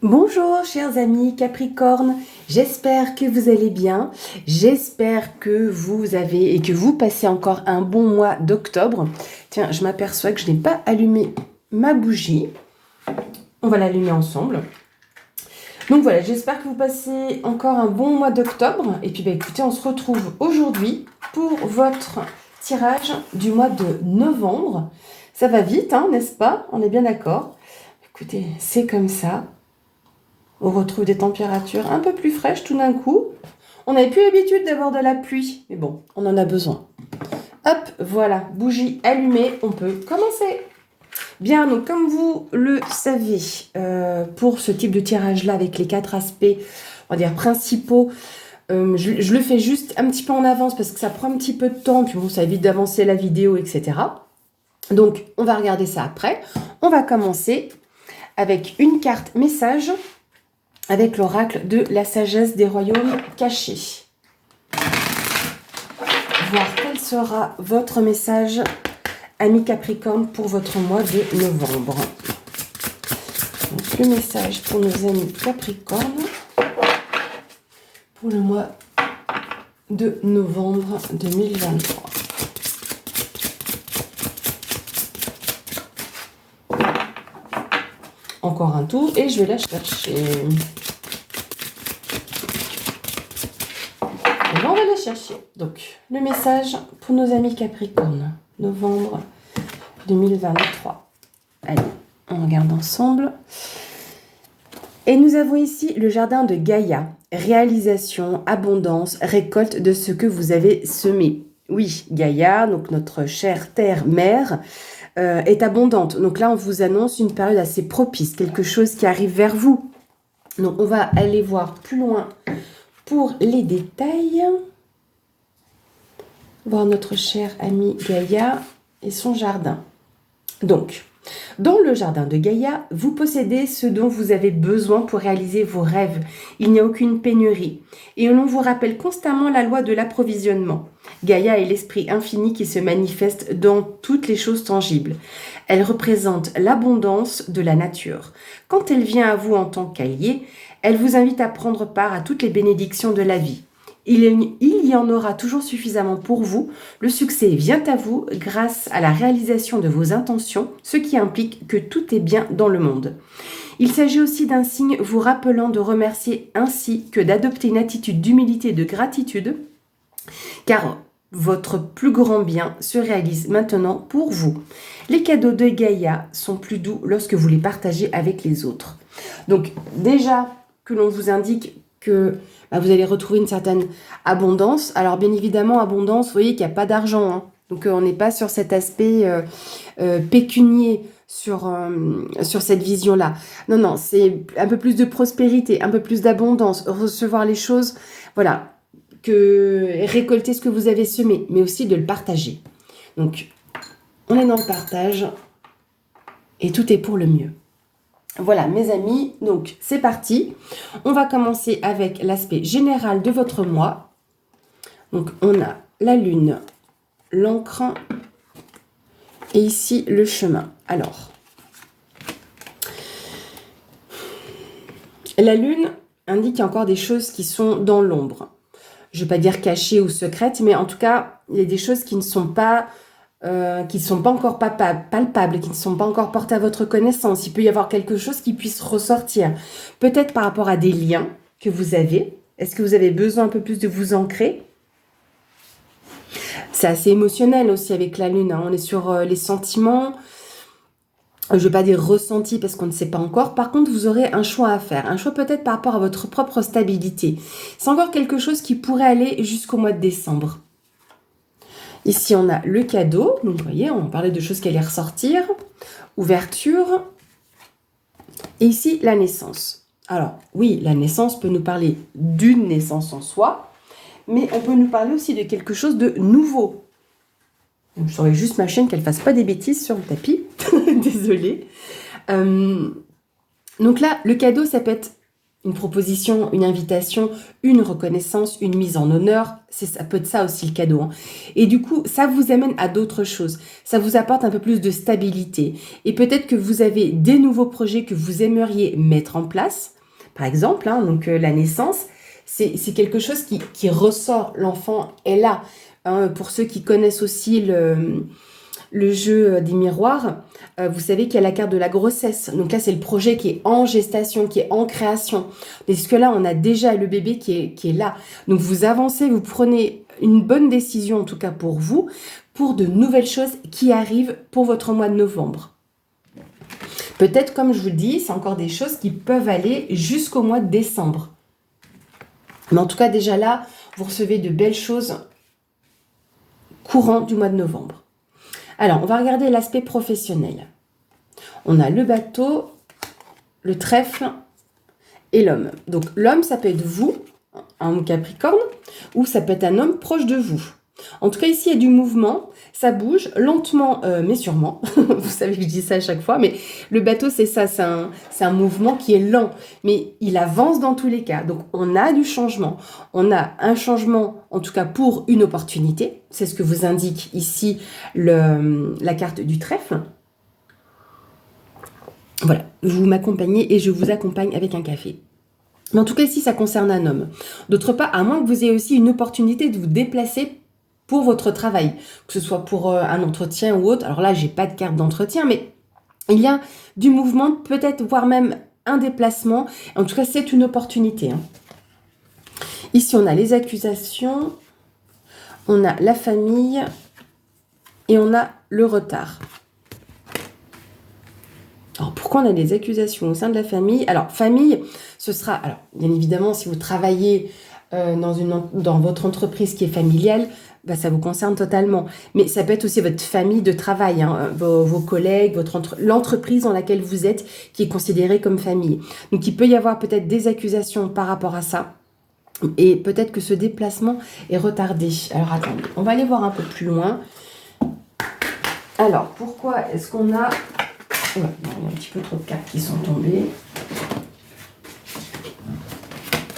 Bonjour chers amis Capricorne, j'espère que vous allez bien, j'espère que vous avez et que vous passez encore un bon mois d'octobre. Tiens, je m'aperçois que je n'ai pas allumé ma bougie, on va l'allumer ensemble. Donc voilà, j'espère que vous passez encore un bon mois d'octobre et puis écoutez, on se retrouve aujourd'hui pour votre tirage du mois de novembre. Ça va vite, hein, n'est-ce pas? On est bien d'accord. Écoutez, c'est comme ça. On retrouve des températures un peu plus fraîches tout d'un coup. On n'avait plus l'habitude d'avoir de la pluie, mais bon, on en a besoin. Hop, voilà, bougie allumée, on peut commencer. Bien, donc comme vous le savez, pour ce type de tirage-là, avec les 4 aspects, on va dire principaux, je le fais juste un petit peu en avance parce que ça prend un petit peu de temps, puis bon, ça évite d'avancer la vidéo, etc. Donc, on va regarder ça après. On va commencer avec une carte message avec l'oracle de la sagesse des royaumes cachés. Voir quel sera votre message, amis Capricorne, pour votre mois de novembre. Donc, le message pour nos amis Capricorne pour le mois de novembre 2023. Encore un tour et je vais la chercher. On va la chercher. Donc, le message pour nos amis Capricorne, novembre 2023. Allez, on regarde ensemble. Et nous avons ici le jardin de Gaïa. Réalisation, abondance, récolte de ce que vous avez semé. Oui, Gaïa, donc notre chère terre-mère, est abondante. Donc là, on vous annonce une période assez propice, quelque chose qui arrive vers vous. Donc, on va aller voir plus loin pour les détails. Voir notre chère amie Gaïa et son jardin. Donc, dans le jardin de Gaïa, vous possédez ce dont vous avez besoin pour réaliser vos rêves. Il n'y a aucune pénurie. Et l'on vous rappelle constamment la loi de l'approvisionnement. Gaïa est l'esprit infini qui se manifeste dans toutes les choses tangibles. Elle représente l'abondance de la nature. Quand elle vient à vous en tant qu'allié, elle vous invite à prendre part à toutes les bénédictions de la vie. Il y en aura toujours suffisamment pour vous. Le succès vient à vous grâce à la réalisation de vos intentions, ce qui implique que tout est bien dans le monde. Il s'agit aussi d'un signe vous rappelant de remercier ainsi que d'adopter une attitude d'humilité et de gratitude, car votre plus grand bien se réalise maintenant pour vous. Les cadeaux de Gaïa sont plus doux lorsque vous les partagez avec les autres. Donc déjà que l'on vous indique que vous allez retrouver une certaine abondance. Alors bien évidemment, abondance, vous voyez qu'il n'y a pas d'argent. Hein. Donc on n'est pas sur cet aspect pécunier, sur cette vision-là. Non, non, c'est un peu plus de prospérité, un peu plus d'abondance, recevoir les choses, voilà, que récolter ce que vous avez semé, mais aussi de le partager. Donc, on est dans le partage et tout est pour le mieux. Voilà mes amis, donc c'est parti. On va commencer avec l'aspect général de votre mois. Donc on a la lune, l'encre et ici le chemin. Alors, la lune indique qu'il y a encore des choses qui sont dans l'ombre. Je ne vais pas dire cachées ou secrètes, mais en tout cas, il y a des choses qui ne sont pas encore palpables, qui ne sont pas encore portées à votre connaissance. Il peut y avoir quelque chose qui puisse ressortir. Peut-être par rapport à des liens que vous avez. Est-ce que vous avez besoin un peu plus de vous ancrer? C'est assez émotionnel aussi avec la lune. Hein. On est sur les sentiments. Je ne vais pas dire ressenti parce qu'on ne sait pas encore. Par contre, vous aurez un choix à faire. Un choix peut-être par rapport à votre propre stabilité. C'est encore quelque chose qui pourrait aller jusqu'au mois de décembre. Ici, on a le cadeau. Donc, vous voyez, on parlait de choses qui allaient ressortir. Ouverture. Et ici, la naissance. Alors, oui, la naissance peut nous parler d'une naissance en soi, mais on peut nous parler aussi de quelque chose de nouveau. Donc, je surveille juste ma chaîne qu'elle ne fasse pas des bêtises sur le tapis. Désolée. Donc là, le cadeau, ça peut être une proposition, une invitation, une reconnaissance, une mise en honneur. Ça peut être ça aussi le cadeau, hein. Et du coup, ça vous amène à d'autres choses. Ça vous apporte un peu plus de stabilité. Et peut-être que vous avez des nouveaux projets que vous aimeriez mettre en place. Par exemple, hein, donc la naissance, c'est quelque chose qui ressort. L'enfant est là. Hein. Pour ceux qui connaissent aussi le jeu des miroirs, vous savez qu'il y a la carte de la grossesse. Donc là, c'est le projet qui est en gestation, qui est en création. Parce que là, on a déjà le bébé qui est là. Donc vous avancez, vous prenez une bonne décision, en tout cas pour vous, pour de nouvelles choses qui arrivent pour votre mois de novembre. Peut-être, comme je vous le dis, c'est encore des choses qui peuvent aller jusqu'au mois de décembre. Mais en tout cas, déjà là, vous recevez de belles choses courant du mois de novembre. Alors, on va regarder l'aspect professionnel. On a le bateau, le trèfle et l'homme. Donc, l'homme, ça peut être vous, un Capricorne, ou ça peut être un homme proche de vous. En tout cas, ici, il y a du mouvement, ça bouge lentement, mais sûrement. Vous savez que je dis ça à chaque fois, mais le bateau, c'est ça, c'est un mouvement qui est lent, mais il avance dans tous les cas. Donc, on a du changement. On a un changement, en tout cas pour une opportunité. C'est ce que vous indique ici la carte du trèfle. Voilà, vous m'accompagnez et je vous accompagne avec un café. Mais en tout cas, ici, ça concerne un homme. D'autre part, à moins que vous ayez aussi une opportunité de vous déplacer pour votre travail, que ce soit pour un entretien ou autre. Alors là, j'ai pas de carte d'entretien, mais il y a du mouvement, peut-être, voire même un déplacement. En tout cas, c'est une opportunité. Hein. Ici, on a les accusations, on a la famille et on a le retard. Alors, pourquoi on a des accusations au sein de la famille? Alors, famille, ce sera... Alors, bien évidemment, si vous travaillez dans votre entreprise qui est familiale, bah, ça vous concerne totalement. Mais ça peut être aussi votre famille de travail, hein, vos collègues, l'entreprise dans laquelle vous êtes, qui est considérée comme famille. Donc, il peut y avoir peut-être des accusations par rapport à ça. Et peut-être que ce déplacement est retardé. Alors, attendez, on va aller voir un peu plus loin. Alors, pourquoi est-ce qu'on a... Ouais, il y a un petit peu trop de cartes qui sont tombées.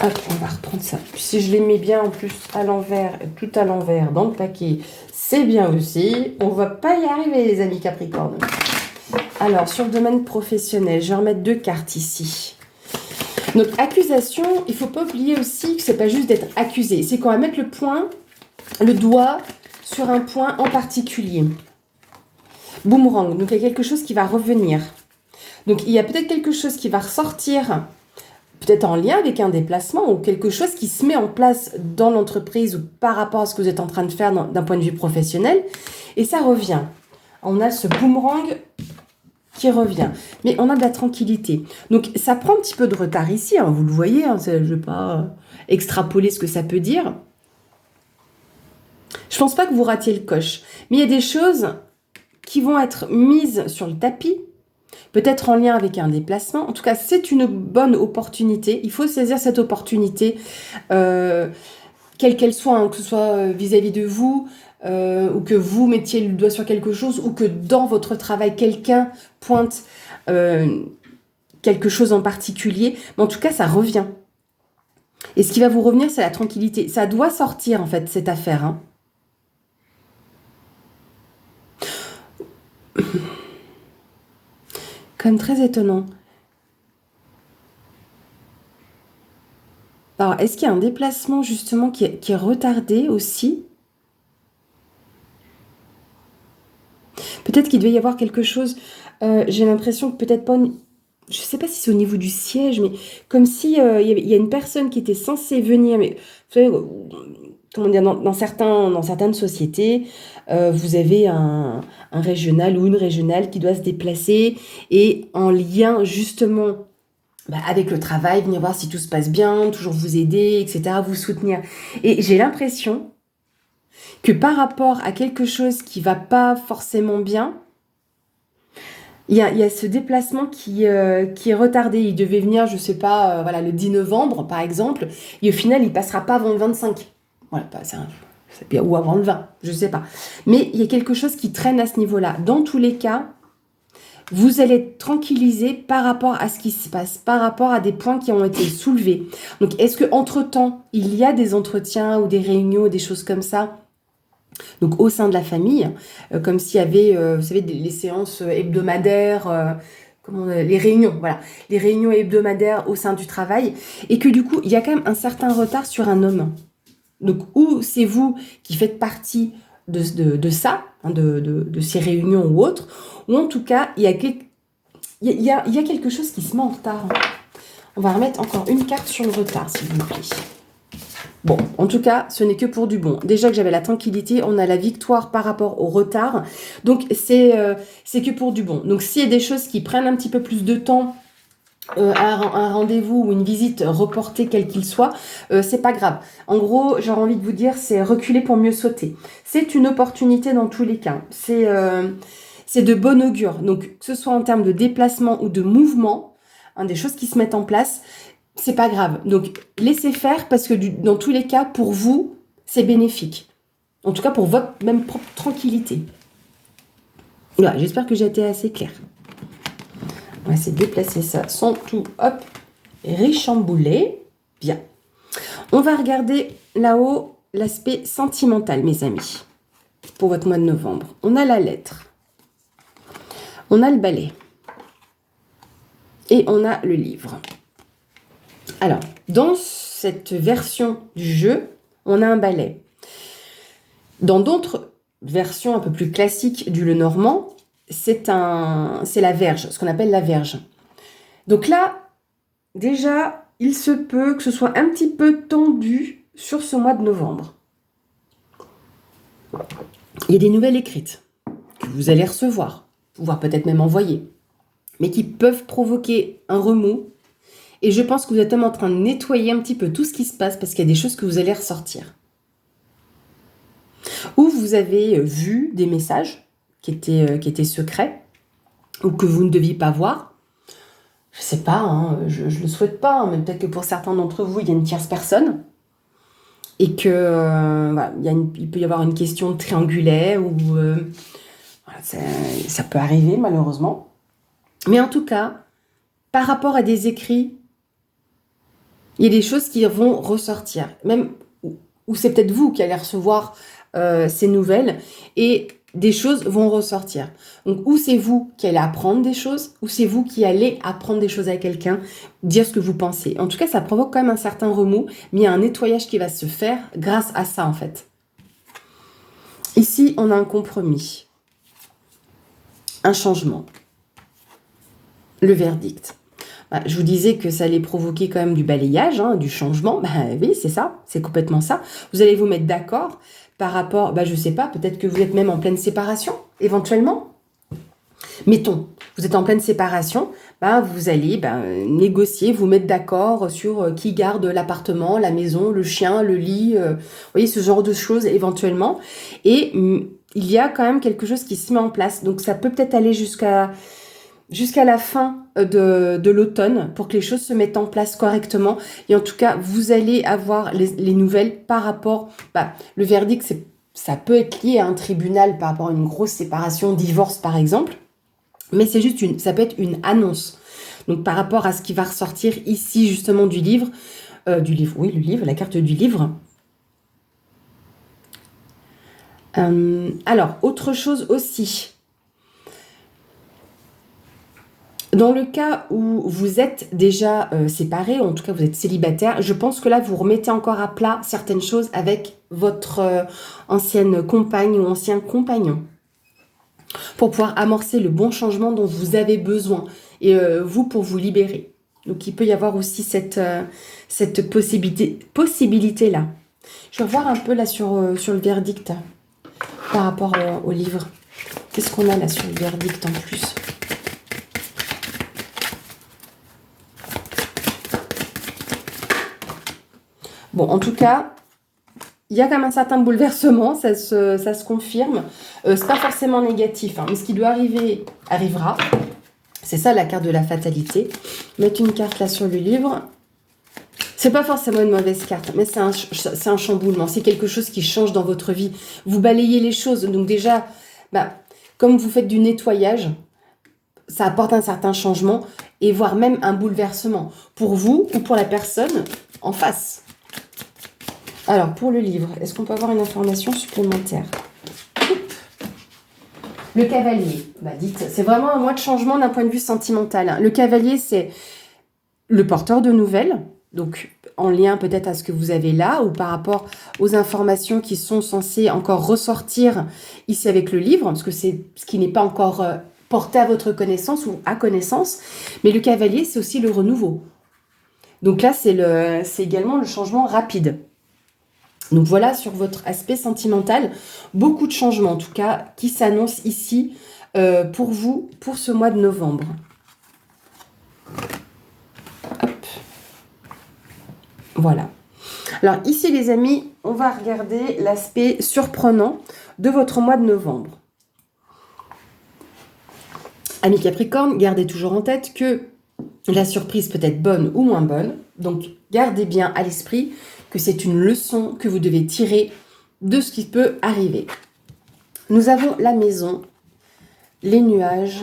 Hop, on va reprendre ça. Si je les mets bien en plus à l'envers, tout à l'envers dans le paquet, c'est bien aussi. On va pas y arriver, les amis Capricorne. Alors, sur le domaine professionnel, je vais remettre 2 cartes ici. Donc, accusation, il ne faut pas oublier aussi que ce n'est pas juste d'être accusé. C'est qu'on va mettre le doigt sur un point en particulier. Boomerang, donc il y a quelque chose qui va revenir. Donc, il y a peut-être quelque chose qui va ressortir, peut-être en lien avec un déplacement ou quelque chose qui se met en place dans l'entreprise ou par rapport à ce que vous êtes en train de faire d'un point de vue professionnel. Et ça revient. On a ce boomerang qui revient. Mais on a de la tranquillité. Donc, ça prend un petit peu de retard ici. Hein, vous le voyez, hein, je ne vais pas extrapoler ce que ça peut dire. Je ne pense pas que vous ratiez le coche. Mais il y a des choses qui vont être mises sur le tapis, peut-être en lien avec un déplacement. En tout cas, c'est une bonne opportunité. Il faut saisir cette opportunité, quelle qu'elle soit, hein, que ce soit vis-à-vis de vous, ou que vous mettiez le doigt sur quelque chose, ou que dans votre travail, quelqu'un pointe quelque chose en particulier. Mais en tout cas, ça revient. Et ce qui va vous revenir, c'est la tranquillité. Ça doit sortir, en fait, cette affaire, hein. Quand même très étonnant. Alors, est-ce qu'il y a un déplacement justement qui est retardé aussi? Peut-être qu'il devait y avoir quelque chose, j'ai l'impression que peut-être pas... Je ne sais pas si c'est au niveau du siège, mais comme si il y a une personne qui était censée venir, mais vous savez, comment dire, dans certaines sociétés, vous avez un régional ou une régionale qui doit se déplacer et en lien justement avec le travail, venir voir si tout se passe bien, toujours vous aider, etc., vous soutenir. Et j'ai l'impression que par rapport à quelque chose qui va pas forcément bien, il y a ce déplacement qui est retardé. Il devait venir, je sais pas, voilà, le 10 novembre, par exemple, et au final, il passera pas avant le 25. Voilà, ou avant le 20, je sais pas. Mais il y a quelque chose qui traîne à ce niveau-là. Dans tous les cas, vous allez être tranquillisé par rapport à ce qui se passe, par rapport à des points qui ont été soulevés. Donc, est-ce qu'entre-temps, il y a des entretiens ou des réunions, des choses comme ça, donc au sein de la famille, comme s'il y avait, vous savez, les séances hebdomadaires, les réunions, voilà, les réunions hebdomadaires au sein du travail, et que du coup, il y a quand même un certain retard sur un homme. Donc, ou c'est vous qui faites partie de ça, hein, de ces réunions ou autres, ou en tout cas, il y a quelque chose qui se met en retard. On va remettre encore une carte sur le retard, s'il vous plaît. Bon, en tout cas, ce n'est que pour du bon. Déjà que j'avais la tranquillité, on a la victoire par rapport au retard. Donc, c'est que pour du bon. Donc, s'il y a des choses qui prennent un petit peu plus de temps, un rendez-vous ou une visite reportée, quel qu'il soit, c'est pas grave. En gros, j'aurais envie de vous dire, c'est reculer pour mieux sauter. C'est une opportunité dans tous les cas. C'est de bon augure. Donc, que ce soit en termes de déplacement ou de mouvement, hein, des choses qui se mettent en place, c'est pas grave. Donc, laissez faire parce que dans tous les cas, pour vous, c'est bénéfique. En tout cas, pour votre même propre tranquillité. Voilà, j'espère que j'ai été assez claire. On va essayer de déplacer ça sans tout, hop, richambouler. Bien. On va regarder là-haut l'aspect sentimental, mes amis, pour votre mois de novembre. On a la lettre. On a le balai. Et on a le livre. Alors, dans cette version du jeu, on a un balai. Dans d'autres versions un peu plus classiques du Lenormand, c'est la verge, ce qu'on appelle la verge. Donc là, déjà, il se peut que ce soit un petit peu tendu sur ce mois de novembre. Il y a des nouvelles écrites que vous allez recevoir, voire peut-être même envoyer, mais qui peuvent provoquer un remous. Et je pense que vous êtes même en train de nettoyer un petit peu tout ce qui se passe parce qu'il y a des choses que vous allez ressortir. Ou vous avez vu des messages qui étaient secrets ou que vous ne deviez pas voir. Je ne sais pas, hein, je ne le souhaite pas, hein, mais peut-être que pour certains d'entre vous, il y a une tierce personne et que voilà, il peut y avoir une question triangulaire ou voilà, ça peut arriver malheureusement. Mais en tout cas, par rapport à des écrits, il y a des choses qui vont ressortir, même ou c'est peut-être vous qui allez recevoir ces nouvelles et des choses vont ressortir. Donc, ou c'est vous qui allez apprendre des choses, ou c'est vous qui allez apprendre des choses à quelqu'un, dire ce que vous pensez. En tout cas, ça provoque quand même un certain remous, mais il y a un nettoyage qui va se faire grâce à ça, en fait. Ici, on a un compromis, un changement, le verdict. Je vous disais que ça allait provoquer quand même du balayage, hein, du changement. Oui, c'est ça, c'est complètement ça. Vous allez vous mettre d'accord par rapport, je sais pas, peut-être que vous êtes même en pleine séparation, éventuellement. Mettons, vous êtes en pleine séparation, vous allez négocier, vous mettre d'accord sur qui garde l'appartement, la maison, le chien, le lit, vous voyez, ce genre de choses éventuellement. Et il y a quand même quelque chose qui se met en place. Donc ça peut peut-être aller jusqu'à la fin de l'automne pour que les choses se mettent en place correctement. Et en tout cas, vous allez avoir les nouvelles par rapport... le verdict, ça peut être lié à un tribunal par rapport à une grosse séparation, divorce par exemple. Mais c'est juste ça peut être une annonce. Donc par rapport à ce qui va ressortir ici justement du livre, oui, le livre, la carte du livre. Alors, autre chose aussi. Dans le cas où vous êtes déjà séparés, ou en tout cas vous êtes célibataire, je pense que là vous remettez encore à plat certaines choses avec votre ancienne compagne ou ancien compagnon pour pouvoir amorcer le bon changement dont vous avez besoin et vous pour vous libérer. Donc il peut y avoir aussi cette possibilité-là. Je vais revoir un peu là sur le verdict par rapport au livre. Qu'est-ce qu'on a là sur le verdict en plus ? Bon, en tout cas, il y a quand même un certain bouleversement, ça se confirme. C'est pas forcément négatif, hein, mais ce qui doit arriver, arrivera. C'est ça la carte de la fatalité. Mettre une carte là sur le livre. C'est pas forcément une mauvaise carte, mais c'est un chamboulement. C'est quelque chose qui change dans votre vie. Vous balayez les choses. Donc déjà, comme vous faites du nettoyage, ça apporte un certain changement et voire même un bouleversement pour vous ou pour la personne en face. Alors, pour le livre, est-ce qu'on peut avoir une information supplémentaire? Le cavalier, dites, c'est vraiment un mois de changement d'un point de vue sentimental, hein. Le cavalier, c'est le porteur de nouvelles, donc en lien peut-être à ce que vous avez là ou par rapport aux informations qui sont censées encore ressortir ici avec le livre, parce que c'est ce qui n'est pas encore porté à votre connaissance ou à connaissance. Mais le cavalier, c'est aussi le renouveau. Donc là, c'est également le changement rapide. Donc voilà, sur votre aspect sentimental, beaucoup de changements en tout cas qui s'annoncent ici pour vous, pour ce mois de novembre. Hop. Voilà. Alors ici les amis, on va regarder l'aspect surprenant de votre mois de novembre. Amis Capricorne, gardez toujours en tête que la surprise peut être bonne ou moins bonne. Donc gardez bien à l'esprit que c'est une leçon que vous devez tirer de ce qui peut arriver. Nous avons la maison, les nuages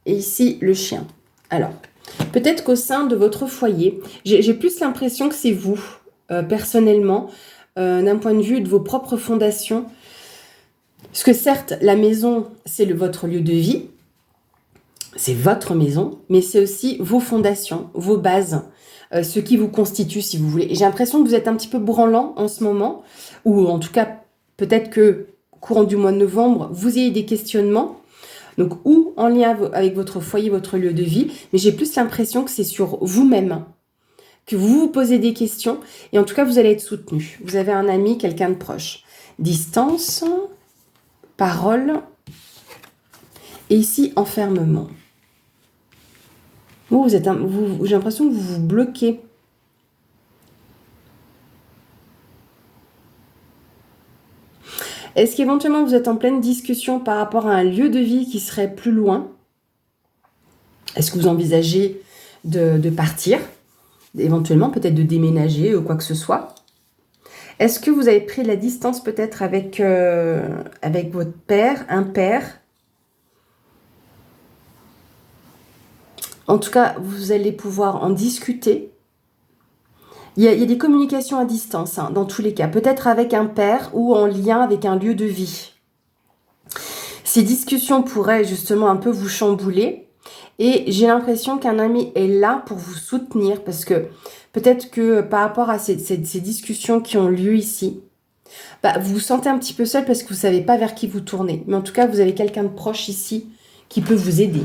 et ici le chien. Alors, peut-être qu'au sein de votre foyer, j'ai plus l'impression que c'est vous, personnellement, d'un point de vue de vos propres fondations. Parce que certes, la maison, c'est votre lieu de vie, c'est votre maison, mais c'est aussi vos fondations, vos bases, ce qui vous constitue, si vous voulez. J'ai l'impression que vous êtes un petit peu branlant en ce moment, ou en tout cas, peut-être que courant du mois de novembre, vous ayez des questionnements, donc ou en lien avec votre foyer, votre lieu de vie, mais j'ai plus l'impression que c'est sur vous-même, que vous vous posez des questions, et en tout cas, vous allez être soutenu. Vous avez un ami, quelqu'un de proche. Distance, parole, et ici, enfermement. J'ai l'impression que vous vous bloquez. Est-ce qu'éventuellement vous êtes en pleine discussion par rapport à un lieu de vie qui serait plus loin? Est-ce que vous envisagez de partir? Éventuellement peut-être de déménager ou quoi que ce soit? Est-ce que vous avez pris la distance peut-être avec votre père, un père? En tout cas, vous allez pouvoir en discuter. Il y a des communications à distance, hein, dans tous les cas. Peut-être avec un père ou en lien avec un lieu de vie. Ces discussions pourraient justement un peu vous chambouler. Et j'ai l'impression qu'un ami est là pour vous soutenir. Parce que peut-être que par rapport à ces discussions qui ont lieu ici, vous vous sentez un petit peu seul parce que vous ne savez pas vers qui vous tournez. Mais en tout cas, vous avez quelqu'un de proche ici qui peut vous aider.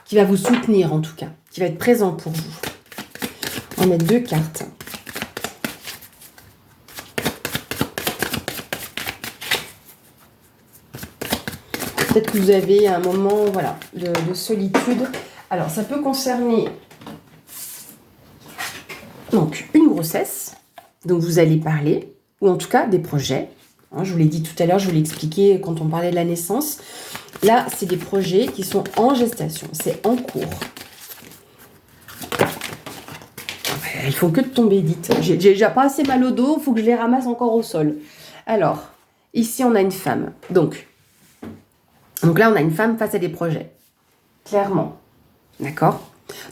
Qui va vous soutenir en tout cas, qui va être présent pour vous. On va mettre 2 cartes. Peut-être que vous avez un moment de solitude. Alors, ça peut concerner donc une grossesse, dont vous allez parler, ou en tout cas des projets. Hein, je vous l'ai dit tout à l'heure, je vous l'ai expliqué quand on parlait de la naissance. Là, c'est des projets qui sont en gestation, c'est en cours. Il faut que de tomber, dites. J'ai déjà pas assez mal au dos, il faut que je les ramasse encore au sol. Alors, ici, on a une femme. Donc là, on a une femme face à des projets. Clairement. D'accord?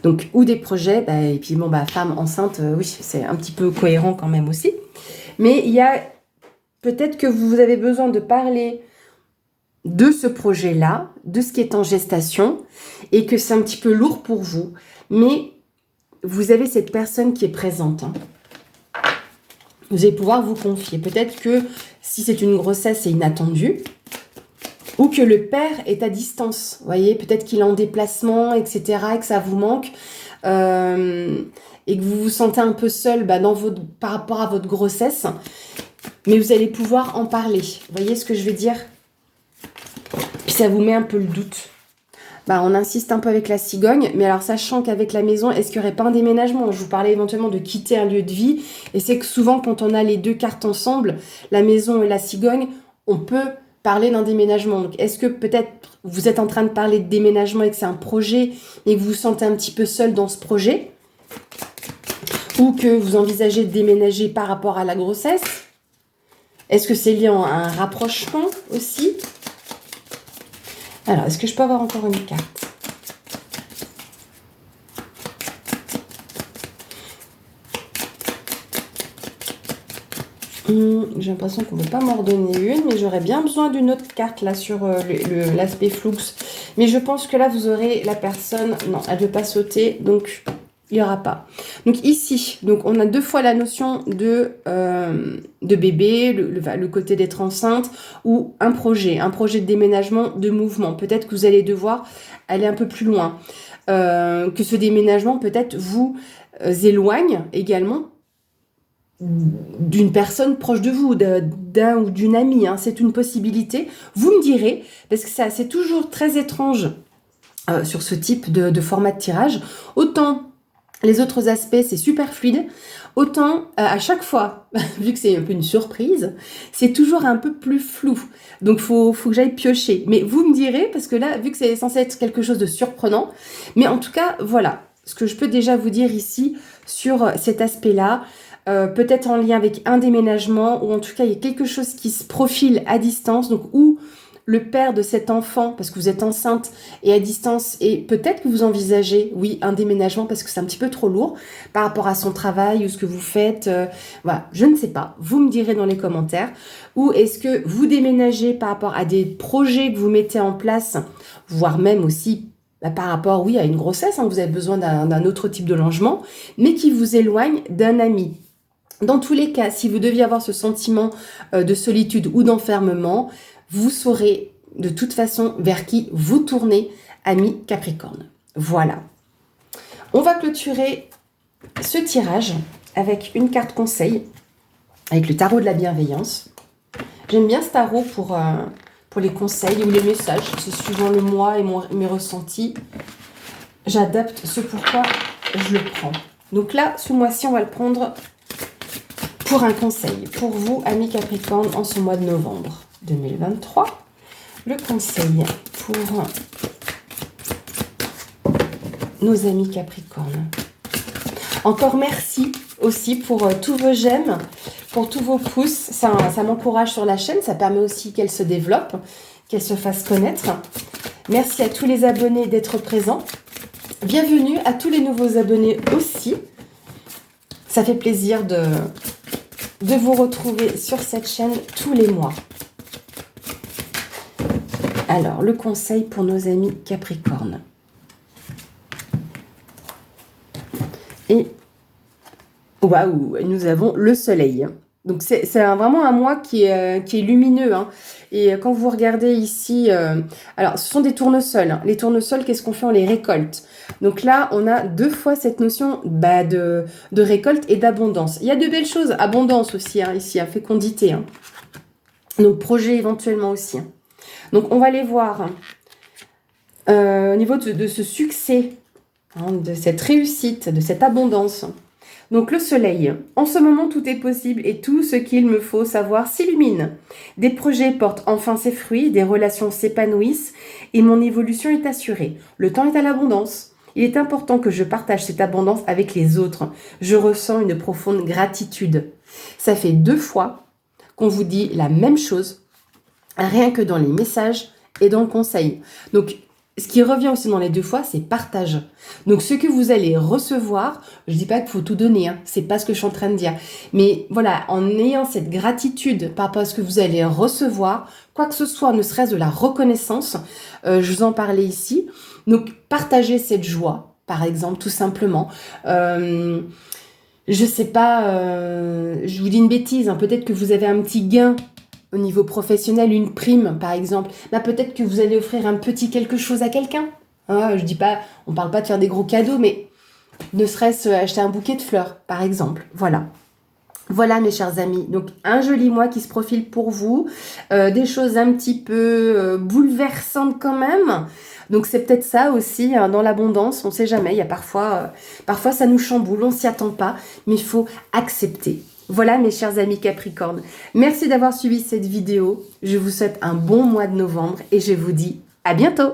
Donc, ou des projets, et puis femme enceinte, oui, c'est un petit peu cohérent quand même aussi. Mais il y a peut-être que vous avez besoin de parler de ce projet-là, de ce qui est en gestation, et que c'est un petit peu lourd pour vous, mais vous avez cette personne qui est présente. Hein. Vous allez pouvoir vous confier. Peut-être que si c'est une grossesse, c'est inattendu, ou que le père est à distance. Vous voyez, peut-être qu'il est en déplacement, etc., et que ça vous manque, et que vous vous sentez un peu seul par rapport à votre grossesse, mais vous allez pouvoir en parler. Vous voyez ce que je veux dire ? Puis ça vous met un peu le doute. On insiste un peu avec la cigogne, mais alors sachant qu'avec la maison, est-ce qu'il n'y aurait pas un déménagement? Je vous parlais éventuellement de quitter un lieu de vie, et c'est que souvent quand on a les 2 cartes ensemble, la maison et la cigogne, on peut parler d'un déménagement. Donc est-ce que peut-être vous êtes en train de parler de déménagement et que c'est un projet, et que vous vous sentez un petit peu seul dans ce projet? Ou que vous envisagez de déménager par rapport à la grossesse? Est-ce que c'est lié à un rapprochement aussi? Alors, est-ce que je peux avoir encore une carte? J'ai l'impression qu'on ne veut pas m'en redonner une, mais j'aurais bien besoin d'une autre carte là sur l'aspect flux. Mais je pense que là, vous aurez la personne... Non, elle ne veut pas sauter, donc il n'y aura pas. Donc ici, donc on a 2 fois la notion de bébé, le côté d'être enceinte, ou un projet de déménagement, de mouvement. Peut-être que vous allez devoir aller un peu plus loin. Que ce déménagement peut-être vous éloigne également d'une personne proche de vous, d'un ou d'une amie, hein. C'est une possibilité. Vous me direz, parce que ça, c'est toujours très étrange sur ce type de format de tirage. Autant les autres aspects, c'est super fluide, autant à chaque fois, vu que c'est un peu une surprise, c'est toujours un peu plus flou. Donc, faut que j'aille piocher. Mais vous me direz, parce que là, vu que c'est censé être quelque chose de surprenant, mais en tout cas, voilà, ce que je peux déjà vous dire ici sur cet aspect-là, peut-être en lien avec un déménagement, ou en tout cas, il y a quelque chose qui se profile à distance, donc où le père de cet enfant, parce que vous êtes enceinte et à distance, et peut-être que vous envisagez, oui, un déménagement parce que c'est un petit peu trop lourd par rapport à son travail ou ce que vous faites. Voilà, je ne sais pas. Vous me direz dans les commentaires. Ou est-ce que vous déménagez par rapport à des projets que vous mettez en place, voire même aussi par rapport, oui, à une grossesse, hein, vous avez besoin d'un autre type de logement, mais qui vous éloigne d'un ami. Dans tous les cas, si vous deviez avoir ce sentiment de solitude ou d'enfermement, vous saurez de toute façon vers qui vous tournez, ami Capricorne. Voilà. On va clôturer ce tirage avec une carte conseil, avec le tarot de la bienveillance. J'aime bien ce tarot pour les conseils ou les messages, c'est suivant le mois et mes ressentis. J'adapte ce pourquoi je le prends. Donc là, ce mois-ci, on va le prendre pour un conseil. Pour vous, amis Capricorne, en ce mois de novembre 2023, le conseil pour nos amis Capricornes. Encore merci aussi pour tous vos j'aime, pour tous vos pouces. Ça m'encourage sur la chaîne, ça permet aussi qu'elle se développe, qu'elle se fasse connaître. Merci à tous les abonnés d'être présents. Bienvenue à tous les nouveaux abonnés aussi. Ça fait plaisir de vous retrouver sur cette chaîne tous les mois. Alors, le conseil pour nos amis Capricorne. Et, waouh, nous avons le soleil. Donc, c'est vraiment un mois qui est lumineux. Hein. Et quand vous regardez ici, alors, ce sont des tournesols. Hein. Les tournesols, qu'est-ce qu'on fait? On les récolte. Donc là, on a 2 fois cette notion de récolte et d'abondance. Il y a de belles choses. Abondance aussi, hein, ici, hein, fécondité. Hein. Donc, projet éventuellement aussi. Hein. Donc, on va les voir au niveau de ce succès, hein, de cette réussite, de cette abondance. Donc, le soleil. En ce moment, tout est possible et tout ce qu'il me faut savoir s'illumine. Des projets portent enfin ses fruits, des relations s'épanouissent et mon évolution est assurée. Le temps est à l'abondance. Il est important que je partage cette abondance avec les autres. Je ressens une profonde gratitude. Ça fait 2 fois qu'on vous dit la même chose, rien que dans les messages et dans le conseil. Donc, ce qui revient aussi dans les 2 fois, c'est partage. Donc, ce que vous allez recevoir, je ne dis pas qu'il faut tout donner, hein, c'est pas ce que je suis en train de dire. Mais voilà, en ayant cette gratitude par rapport à ce que vous allez recevoir, quoi que ce soit, ne serait-ce de la reconnaissance, je vous en parlais ici. Donc, partagez cette joie, par exemple, tout simplement. Je sais pas, je vous dis une bêtise, hein, peut-être que vous avez un petit gain au niveau professionnel, une prime par exemple, bah, peut-être que vous allez offrir un petit quelque chose à quelqu'un. Hein, je dis pas, on parle pas de faire des gros cadeaux, mais ne serait-ce acheter un bouquet de fleurs par exemple. Voilà. Voilà mes chers amis, donc un joli mois qui se profile pour vous, des choses un petit peu bouleversantes quand même. Donc c'est peut-être ça aussi, hein, dans l'abondance, on ne sait jamais, il y a parfois ça nous chamboule, on s'y attend pas, mais il faut accepter. Voilà mes chers amis Capricorne, merci d'avoir suivi cette vidéo, je vous souhaite un bon mois de novembre et je vous dis à bientôt.